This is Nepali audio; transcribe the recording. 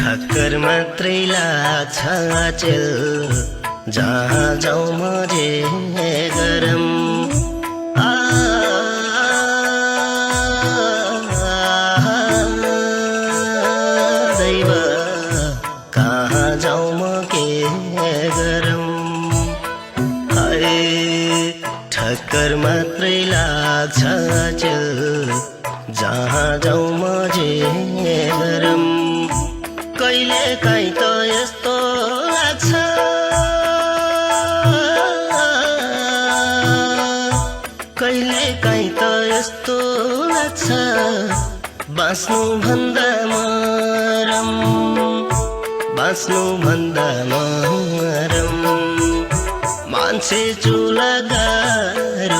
ठक्कर मात्रै लाग्छ चेल जहाँ जाउँ मजे गरम दैव कहाँ जाउँ म के गरम ठक्कर मात्रै लाग्छ चेल जहाँ जाउँ मजे गरम कहिले काहीँ त यस्तो लाग्छ कहिले काहीँ त यस्तो लाग्छ बाँच्नु भन्दा मरम बाँच्नु भन्दा मरम मान्छे चुला गाह्रो